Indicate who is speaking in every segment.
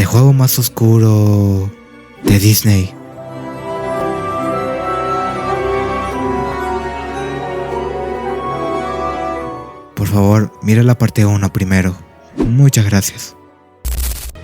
Speaker 1: el juego más oscuro de Disney. Por favor, mira la parte 1 primero. Muchas gracias.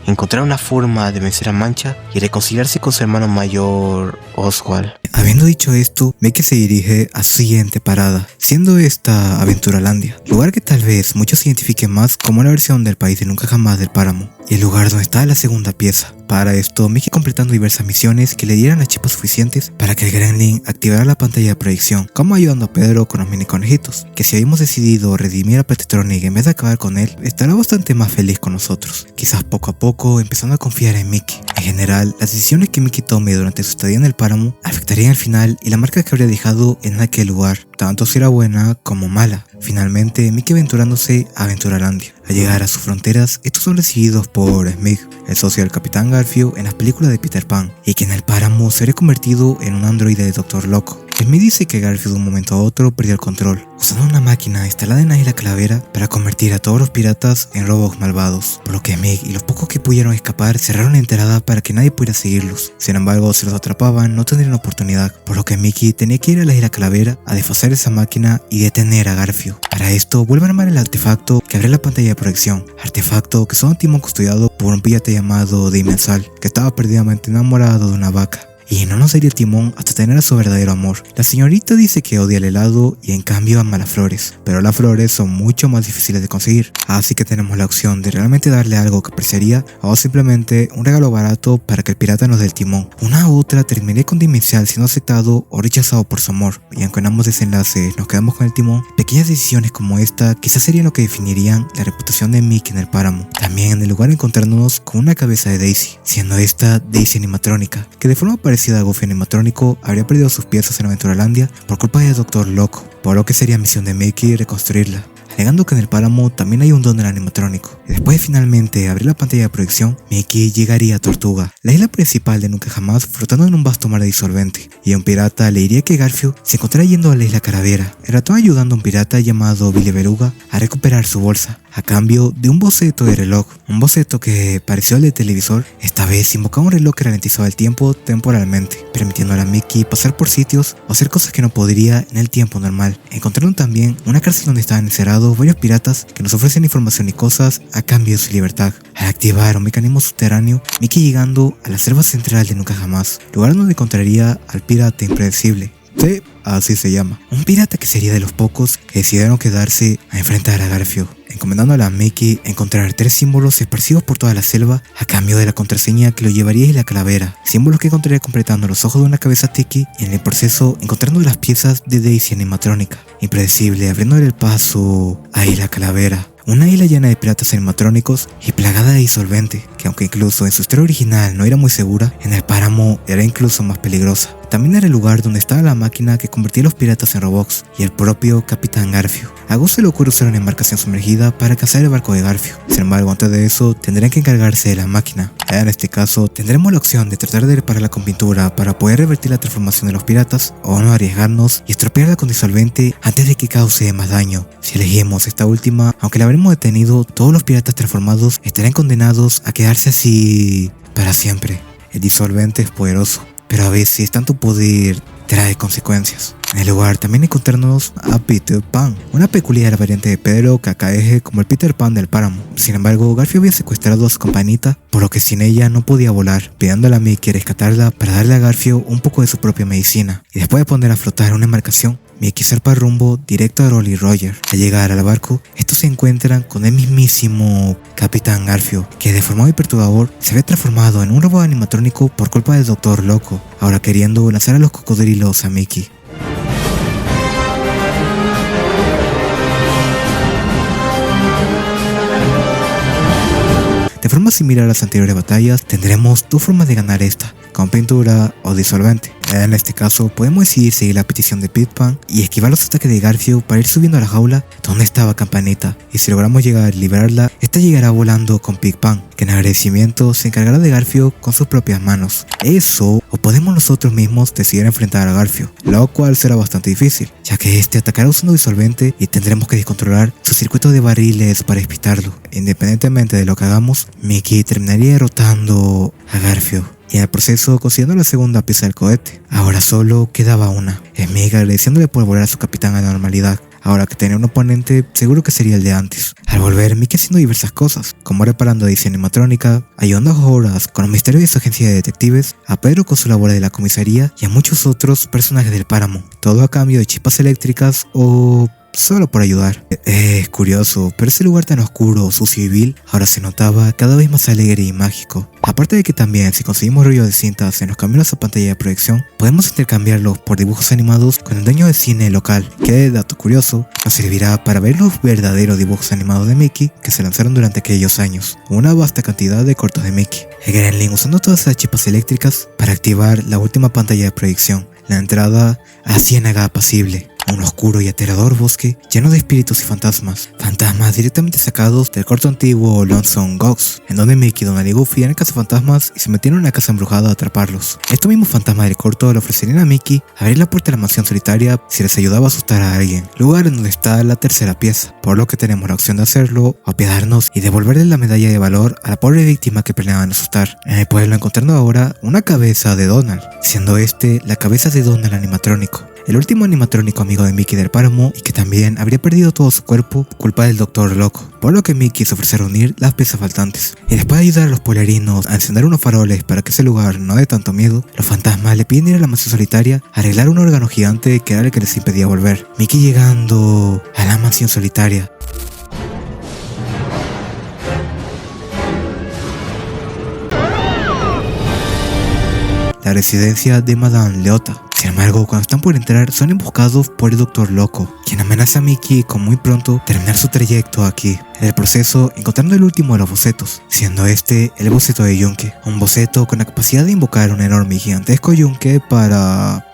Speaker 2: Encontrar una forma de vencer a Mancha y reconciliarse con su hermano mayor, Oswald.
Speaker 1: Habiendo dicho esto, Mickey se dirige a su siguiente parada, siendo esta Aventuralandia, lugar que tal vez muchos identifiquen más como la versión del país de nunca jamás del páramo, y el lugar donde está la segunda pieza. Para esto, Mickey completando diversas misiones que le dieran las chispas suficientes para que el Gremlin activara la pantalla de proyección, como ayudando a Pedro con los mini conejitos, que si habíamos decidido redimir a Petatronic en vez de acabar con él, estará bastante más feliz con nosotros, quizás poco a poco empezando a confiar en Mickey. En general, las decisiones que Mickey tome durante su estadía en el páramo afectarían al final y la marca que habría dejado en aquel lugar, tanto si era buena como mala. Finalmente, Mickey aventurándose a Aventuralandia. Al llegar a sus fronteras, estos son recibidos por Smig, el socio del Capitán Garfio en las películas de Peter Pan, y que en el páramo se habría convertido en un androide de Dr. Loco. Smig dice que Garfio de un momento a otro perdió el control, usando una máquina instalada en la isla Calavera para convertir a todos los piratas en robots malvados, por lo que Smig y los pocos que pudieron escapar cerraron la entrada para que nadie pudiera seguirlos. Sin embargo, si los atrapaban no tendrían oportunidad, por lo que Mickey tenía que ir a la isla Calavera a desfacer esa máquina y detener a Garfio. Para esto, vuelve a armar el artefacto que abre la pantalla de proyección, artefacto que solo un timón custodiado por un pirata llamado Dimensal, que estaba perdidamente enamorado de una vaca. Y no nos daría el timón hasta tener a su verdadero amor. La señorita dice que odia el helado y en cambio ama las flores, pero las flores son mucho más difíciles de conseguir, así que tenemos la opción de realmente darle algo que apreciaría o simplemente un regalo barato para que el pirata nos dé el timón. Una u otra terminaría con Dimensal siendo aceptado o rechazado por su amor, y aunque en ambos desenlaces nos quedamos con el timón, pequeñas decisiones como esta quizás serían lo que definirían la reputación de Mickey en el páramo. También en el lugar encontrándonos con una cabeza de Daisy, siendo esta Daisy animatrónica, que de forma parecida a Goofy animatrónico habría perdido sus piezas en Aventuralandia por culpa de Dr. Loco, por lo que sería misión de Mickey reconstruirla, alegando que en el páramo también hay un don del animatrónico. Y después de finalmente abrir la pantalla de proyección, Mickey llegaría a Tortuga, la isla principal de nunca jamás, flotando en un vasto mar de disolvente, y a un pirata le diría que Garfio se encontrará yendo a la isla Calavera, el ratón ayudando a un pirata llamado Billy Beluga a recuperar su bolsa, a cambio de un boceto de reloj, un boceto que pareció al de televisor. Esta vez invocaba un reloj que ralentizaba el tiempo temporalmente, permitiéndole a Mickey pasar por sitios o hacer cosas que no podría en el tiempo normal. Encontraron también una cárcel donde estaban encerrados varios piratas que nos ofrecen información y cosas a cambio de su libertad. Al activar un mecanismo subterráneo, Mickey llegando a la selva central de nunca jamás, lugar donde encontraría al pirata impredecible. Sí, así se llama. Un pirata que sería de los pocos que decidieron quedarse a enfrentar a Garfio, encomendándole a Mickey encontrar 3 símbolos esparcidos por toda la selva a cambio de la contraseña que lo llevaría a la Calavera, símbolos que encontraría completando los ojos de una cabeza tiki y en el proceso encontrando las piezas de Daisy animatrónica, impredecible, abriéndole el paso a Isla Calavera. Una isla llena de piratas animatrónicos y plagada de disolvente, que aunque incluso en su historia original no era muy segura, en el páramo era incluso más peligrosa. También era el lugar donde estaba la máquina que convertía a los piratas en robots y el propio Capitán Garfio. A Gus se le ocurre usar una embarcación sumergida para alcanzar el barco de Garfio. Sin embargo, antes de eso, tendrán que encargarse de la máquina. En este caso, tendremos la opción de tratar de repararla con pintura para poder revertir la transformación de los piratas, o no arriesgarnos y estropearla con disolvente antes de que cause más daño. Si elegimos esta última, aunque la habremos detenido, todos los piratas transformados estarán condenados a quedarse así para siempre. El disolvente es poderoso, pero a veces tanto poder trae consecuencias. En el lugar también encontrarnos a Peter Pan, una peculiar variante de Pedro que acaece como el Peter Pan del páramo. Sin embargo, Garfio había secuestrado a su compañita, por lo que sin ella no podía volar, pidiéndole a Mickey rescatarla para darle a Garfio un poco de su propia medicina. Y después de poner a flotar una embarcación, Mickey zarpa rumbo directo a Rolly Roger. Al llegar al barco, estos se encuentran con el mismísimo Capitán Garfio, que deformado y perturbador se ve transformado en un robot animatrónico por culpa del Dr. Loco, ahora queriendo lanzar a los cocodrilos a Mickey. De forma similar a las anteriores batallas, tendremos 2 formas de ganar esta, con pintura o disolvente. En este caso, podemos decidir seguir la petición de Pitpan y esquivar los ataques de Garfio para ir subiendo a la jaula donde estaba Campanita, y si logramos llegar y liberarla, esta llegará volando con Pitpan, que en agradecimiento se encargará de Garfio con sus propias manos. Eso, o podemos nosotros mismos decidir enfrentar a Garfio, lo cual será bastante difícil, ya que este atacará usando disolvente y tendremos que descontrolar su circuito de barriles para despistarlo. Independientemente de lo que hagamos, Mickey terminaría derrotando a Garfio y en el proceso consiguiendo la segunda pieza del cohete. Ahora solo quedaba una, Smig agradeciéndole por volver a su capitán a la normalidad. Ahora que tenía un oponente, seguro que sería el de antes. Al volver, Mickey haciendo diversas cosas, como reparando a Daisy animatrónica, ayudando a Horace con los misterios de su agencia de detectives, a Pedro con su labor de la comisaría y a muchos otros personajes del páramo. Todo a cambio de chispas eléctricas o solo por ayudar. Es curioso, pero ese lugar tan oscuro, sucio y vil ahora se notaba cada vez más alegre y mágico. Aparte de que también, si conseguimos rollos de cintas en los caminos a pantalla de proyección, podemos intercambiarlos por dibujos animados con el dueño de cine local, que, dato curioso, nos servirá para ver los verdaderos dibujos animados de Mickey que se lanzaron durante aquellos años, una vasta cantidad de cortos de Mickey. El Gremlin usando todas esas chispas eléctricas para activar la última pantalla de proyección, la entrada a Ciénaga Apacible, un oscuro y aterrador bosque lleno de espíritus y fantasmas directamente sacados del corto antiguo Lonesome Gox, en donde Mickey, Donald y Goofy eran cazafantasmas y se metieron en la casa embrujada a atraparlos. Estos mismos fantasmas del corto le ofrecerían a Mickey abrir la puerta de la mansión solitaria si les ayudaba a asustar a alguien, lugar en donde está la tercera pieza, por lo que tenemos la opción de hacerlo o apiadarnos y devolverle la medalla de valor a la pobre víctima que planeaban asustar. En el pueblo encontrando ahora una cabeza de Donald, siendo este la cabeza de Donald animatrónico, el último animatrónico amigo de Mickey del páramo y que también habría perdido todo su cuerpo por culpa del Doctor Loco, por lo que Mickey se ofrece a reunir las piezas faltantes. Y después de ayudar a los pueblerinos a encender unos faroles para que ese lugar no dé tanto miedo, los fantasmas le piden ir a la mansión solitaria a arreglar un órgano gigante que era el que les impedía volver. Mickey llegando a la mansión solitaria, la residencia de Madame Leota. Sin embargo, cuando están por entrar, son emboscados por el Doctor Loco, quien amenaza a Mickey con muy pronto terminar su trayecto aquí. En el proceso, encontrando el último de los bocetos, siendo este el boceto de Yunque, un boceto con la capacidad de invocar un enorme y gigantesco Yunque para,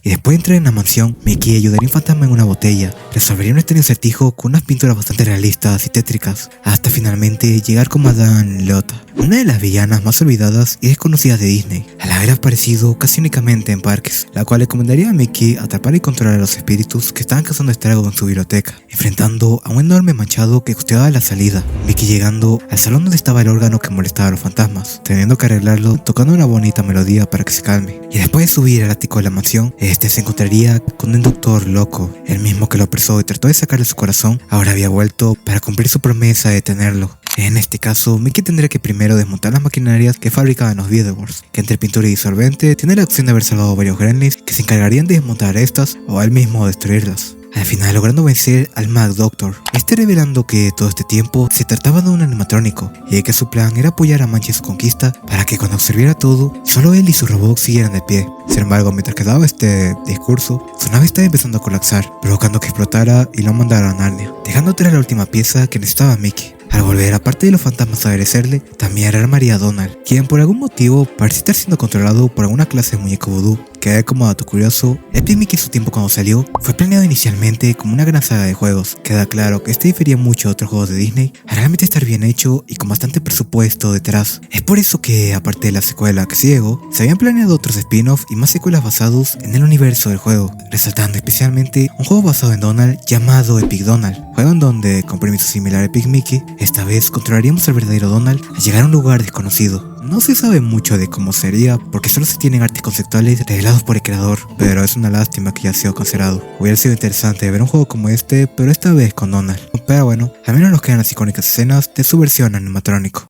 Speaker 1: y después de entrar en la mansión, Mickey ayudaría a un fantasma en una botella, resolvería un extraño acertijo con unas pinturas bastante realistas y tétricas, hasta finalmente llegar con Madame Leota, una de las villanas más olvidadas y desconocidas de Disney, al haber aparecido casi únicamente en parques, la cual le recomendaría a Mickey atrapar y controlar a los espíritus que estaban causando estragos en su biblioteca, enfrentando a un enorme manchado que custodiaba la salida. Mickey llegando al salón donde estaba el órgano que molestaba a los fantasmas, teniendo que arreglarlo tocando una bonita melodía para que se calme, y después de subir al ático de la mansión, este se encontraría con el Doctor Loco, el mismo que lo apresó y trató de sacarle su corazón. Ahora había vuelto para cumplir su promesa de detenerlo. En este caso, Mickey tendría que primero desmontar las maquinarias que fabricaban los Beetleborgs, que entre pintura y disolvente tiene la opción de haber salvado varios gremlins que se encargarían de desmontar estas o a él mismo destruirlas. Al final logrando vencer al Mad Doctor, este revelando que todo este tiempo se trataba de un animatrónico y de que su plan era apoyar a Mancha en su conquista para que cuando observiera todo, solo él y su robot siguieran de pie. Sin embargo, mientras que daba este discurso, su nave estaba empezando a colapsar, provocando que explotara y lo mandara a Narnia, dejando atrás la última pieza que necesitaba Mickey. Al volver, aparte de los fantasmas a agradecerle, también rearmaría a Donald, quien por algún motivo parece estar siendo controlado por alguna clase de muñeco vudú, que como dato curioso, Epic Mickey en su tiempo cuando salió, fue planeado inicialmente como una gran saga de juegos. Queda claro que este difería mucho de otros juegos de Disney, a realmente estar bien hecho y con bastante presupuesto detrás. Es por eso que, aparte de la secuela que se llegó, se habían planeado otros spin-offs y más secuelas basados en el universo del juego, resaltando especialmente un juego basado en Donald llamado Epic Donald, juego en donde, con permiso similar a Epic Mickey, esta vez controlaríamos al verdadero Donald al llegar a un lugar desconocido. No se sabe mucho de cómo sería, porque solo se tienen artes conceptuales revelados por el creador, pero es una lástima que ya ha sido cancelado. Hubiera sido interesante ver un juego como este, pero esta vez con Donald. Pero bueno, al menos nos quedan las icónicas escenas de su versión animatrónico.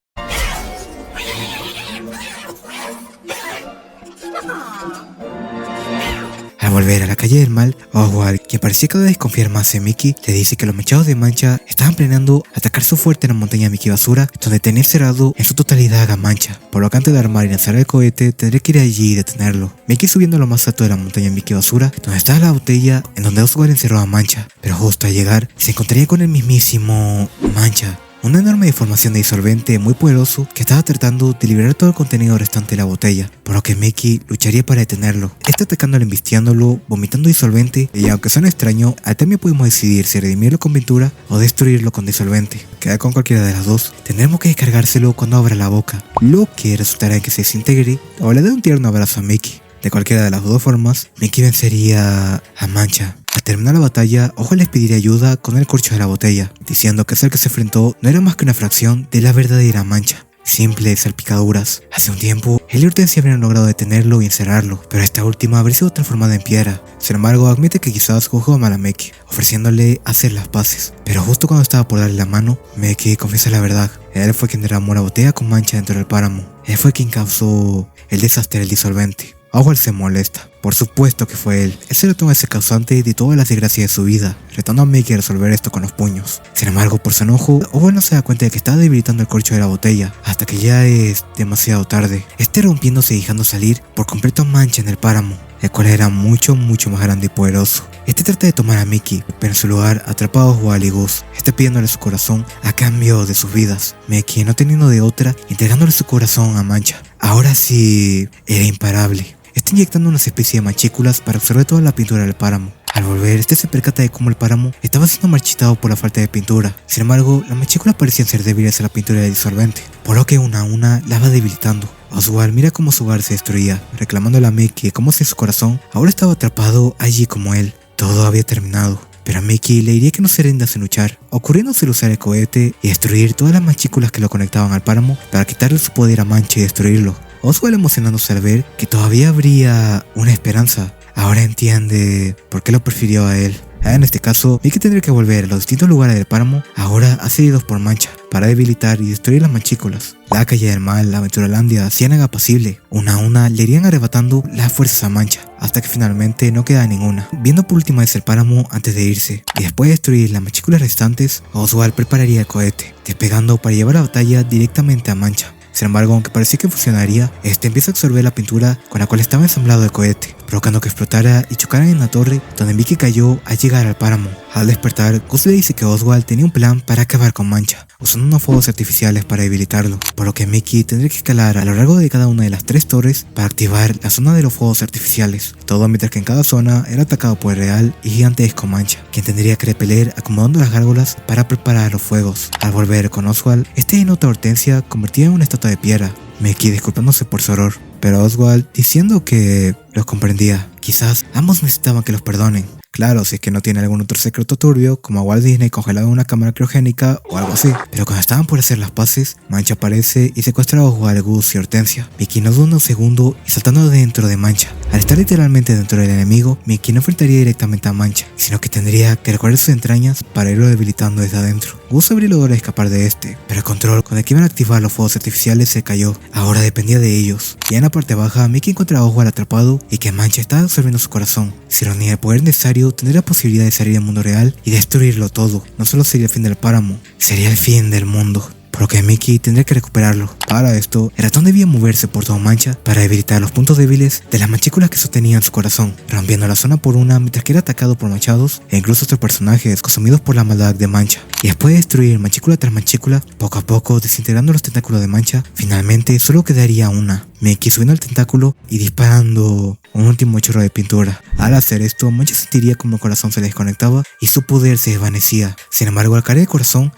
Speaker 1: Al volver a la calle del mal, Oswald, quien parecía cada vez confiar más en Mickey, le dice que los mechados de Mancha estaban planeando atacar su fuerte en la montaña Mickey Basura, donde tenía cerrado en su totalidad a Mancha, por lo que antes de armar y lanzar el cohete tendría que ir allí y detenerlo. Mickey subiendo a lo más alto de la montaña Mickey Basura, donde estaba la botella en donde Oswald encerró a Mancha, pero justo al llegar se encontraría con el mismísimo Mancha, una enorme deformación de disolvente muy poderoso que estaba tratando de liberar todo el contenido restante de la botella, por lo que Mickey lucharía para detenerlo. Está atacándolo, embistiándolo, vomitando disolvente, y aunque suena extraño, al también podemos decidir si redimirlo con pintura o destruirlo con disolvente. Queda con cualquiera de las dos. Tendremos que descargárselo cuando abra la boca, lo que resultará en que se desintegre o le dé un tierno abrazo a Mickey. De cualquiera de las dos formas, Mickey vencería a Mancha. Al terminar la batalla, Oswald les pediría ayuda con el corcho de la botella, diciendo que el que se enfrentó no era más que una fracción de la verdadera Mancha. Simples salpicaduras. Hace un tiempo, él y Hortensia habrían logrado detenerlo y encerrarlo, pero esta última habría sido transformada en piedra. Sin embargo, admite que quizás juzgó mal a Mickey, ofreciéndole hacer las paces. Pero justo cuando estaba por darle la mano, Mickey confiesa la verdad. Él fue quien derramó la botella con Mancha dentro del páramo. Él fue quien causó el desastre del disolvente. Oswald se molesta. Por supuesto que fue él. Ese lo toma ese causante de todas las desgracias de su vida, retando a Mickey a resolver esto con los puños. Sin embargo, por su enojo, Oswald no se da cuenta de que está debilitando el corcho de la botella, hasta que ya es demasiado tarde. Rompiéndose y dejando salir por completo a Mancha en el páramo, el cual era mucho más grande y poderoso. Trata de tomar a Mickey, pero en su lugar atrapa a Oswald y Gus, pidiéndole su corazón a cambio de sus vidas. Mickey, no teniendo de otra, entregándole su corazón a Mancha. Ahora sí, era imparable. Está inyectando unas especies de machículas para absorber toda la pintura del páramo. Al volver, se percata de cómo el páramo estaba siendo marchitado por la falta de pintura. Sin embargo, las machículas parecían ser débiles a la pintura de disolvente, por lo que una a una la va debilitando. Oswald mira cómo su hogar se destruía, reclamándole a Mickey como si su corazón ahora estaba atrapado allí como él. Todo había terminado. Pero a Mickey le diría que no se rinda sin luchar, ocurriéndose usar el cohete y destruir todas las machículas que lo conectaban al páramo para quitarle su poder a Mancha y destruirlo. Oswald emocionándose al ver que todavía habría una esperanza. Ahora entiende por qué lo prefirió a él. En este caso, Mickey tendría que volver a los distintos lugares del páramo, ahora accedidos por Mancha, para debilitar y destruir las machículas. La calle del mal, la Aventuralandia, Ciénaga Apacible, una a una le irían arrebatando las fuerzas a Mancha, hasta que finalmente no queda ninguna. Viendo por última vez el páramo antes de irse, y después de destruir las machículas restantes, Oswald prepararía el cohete, despegando para llevar la batalla directamente a Mancha. Sin embargo, aunque parecía que funcionaría, empieza a absorber la pintura con la cual estaba ensamblado el cohete, provocando que explotara y chocara en la torre donde Mickey cayó al llegar al páramo. Al despertar, Gus le dice que Oswald tenía un plan para acabar con Mancha, usando unos fuegos artificiales para debilitarlo, por lo que Mickey tendría que escalar a lo largo de cada una de las 3 torres para activar la zona de los fuegos artificiales, todo mientras que en cada zona era atacado por el real y gigantesco Mancha, quien tendría que repeler acomodando las gárgolas para preparar los fuegos. Al volver con Oswald, nota a Hortensia convertida en una estatua de piedra, Mickey disculpándose por su error, pero Oswald diciendo que los comprendía. Quizás ambos necesitaban que los perdonen. Claro, si es que no tiene algún otro secreto turbio, como a Walt Disney congelado en una cámara criogénica o algo así. Pero cuando estaban por hacer las paces, Mancha aparece y secuestra a Oswald, Gus y Hortensia. Mickey no duda un segundo y saltando dentro de Mancha. Al estar literalmente dentro del enemigo, Mickey no enfrentaría directamente a Mancha, sino que tendría que recorrer sus entrañas para irlo debilitando desde adentro. Gus habría logrado escapar de pero el control con el que iban a activar los fuegos artificiales se cayó. Ahora dependía de ellos. Y en la parte baja, Mickey encuentra a Oswald atrapado y que Mancha estaba absorbiendo su corazón. Si reunía el poder necesario, tendría la posibilidad de salir del mundo real y destruirlo todo. No solo sería el fin del páramo, sería el fin del mundo, por lo que Mickey tendría que recuperarlo. Para esto, el ratón debía moverse por toda Mancha para debilitar los puntos débiles de las machículas que sostenían su corazón, rompiendo la zona por una mientras que era atacado por machados e incluso otros personajes consumidos por la maldad de Mancha. Y después de destruir machícula tras machícula, poco a poco desintegrando los tentáculos de Mancha, finalmente solo quedaría una. Mickey subiendo al tentáculo y disparando un último chorro de pintura. Al hacer esto, Mancha sentiría como el corazón se le desconectaba y su poder se desvanecía. Sin embargo, al caer el corazón,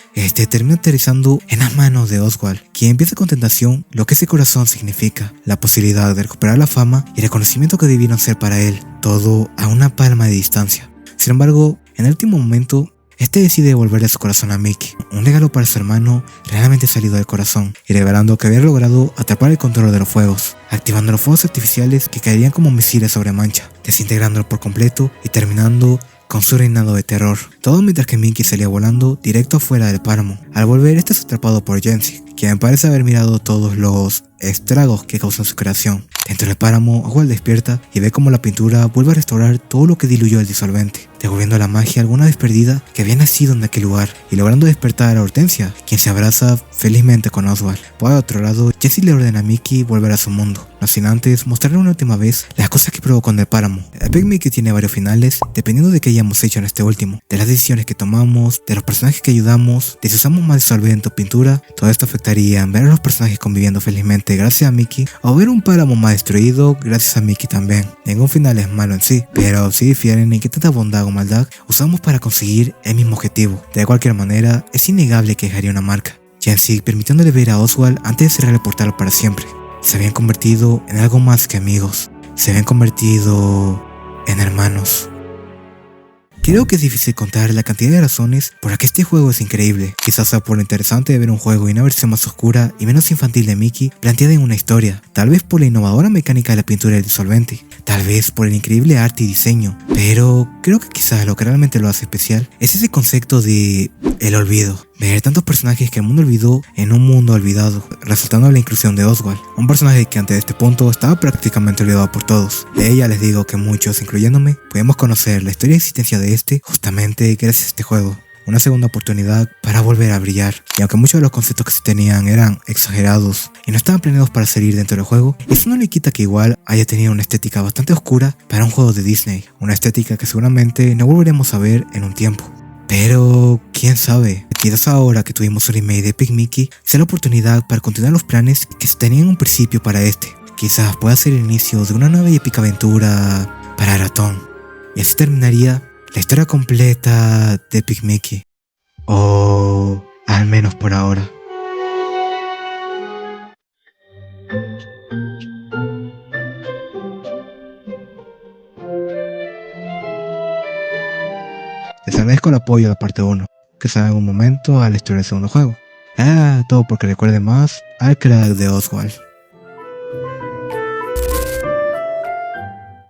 Speaker 1: termina aterrizando en las manos de Oswald, quien empieza con tentación lo que ese corazón significa, la posibilidad de recuperar la fama y el reconocimiento que debieron ser para él, todo a una palma de distancia. Sin embargo, en el último momento, decide devolverle su corazón a Mickey, un regalo para su hermano realmente salido del corazón, y revelando que había logrado atrapar el control de los fuegos, activando los fuegos artificiales que caerían como misiles sobre Mancha, desintegrándolo por completo y terminando con su reinado de terror. Todo mientras que Mickey salía volando directo afuera del páramo. Al volver, es atrapado por Jency, quien parece haber mirado todos los estragos que causan su creación. Dentro del páramo, Oswald despierta y ve como la pintura vuelve a restaurar todo lo que diluyó el disolvente, devolviendo a la magia alguna vez perdida que había nacido en aquel lugar y logrando despertar a Hortensia, quien se abraza felizmente con Oswald. Por otro lado, Jessie le ordena a Mickey volver a su mundo, no sin antes mostrarle una última vez las cosas que probó con el páramo. El Epic Mickey tiene varios finales, dependiendo de qué hayamos hecho en este último, de las decisiones que tomamos, de los personajes que ayudamos, de si usamos más disolvente o pintura. Todo esto afectaría en ver a los personajes conviviendo felizmente gracias a Mickey, o ver un páramo más destruido gracias a Mickey también. Ningún final es malo en sí, pero sí difieren en qué tanta bondad o maldad usamos para conseguir el mismo objetivo. De cualquier manera, es innegable que dejaría una marca, y así permitiéndole ver a Oswald antes de cerrar el portal para siempre. Se habían convertido en algo más que amigos, se habían convertido en hermanos. Creo que es difícil contar la cantidad de razones por las que este juego es increíble. Quizás sea por lo interesante de ver un juego y una versión más oscura y menos infantil de Mickey planteada en una historia, tal vez por la innovadora mecánica de la pintura del disolvente, tal vez por el increíble arte y diseño, pero creo que quizás lo que realmente lo hace especial es ese concepto de el olvido. Ver tantos personajes que el mundo olvidó en un mundo olvidado, resultando en la inclusión de Oswald, un personaje que antes de este punto estaba prácticamente olvidado por todos. De ella les digo que muchos, incluyéndome, podemos conocer la historia y existencia de este justamente gracias a este juego. Una segunda oportunidad para volver a brillar, y aunque muchos de los conceptos que se tenían eran exagerados y no estaban planeados para salir dentro del juego, eso no le quita que igual haya tenido una estética bastante oscura para un juego de Disney, una estética que seguramente no volveremos a ver en un tiempo. Pero, quién sabe, quizás ahora que tuvimos un remake de Epic Mickey, sea la oportunidad para continuar los planes que se tenían en un principio para este. Quizás pueda ser el inicio de una nueva y épica aventura para Ratón. Y así terminaría la historia completa de Epic Mickey. O al menos por ahora. Les agradezco el apoyo de la parte 1, que se en algún momento a la historia del segundo juego. Todo porque recuerde más al crack de Oswald.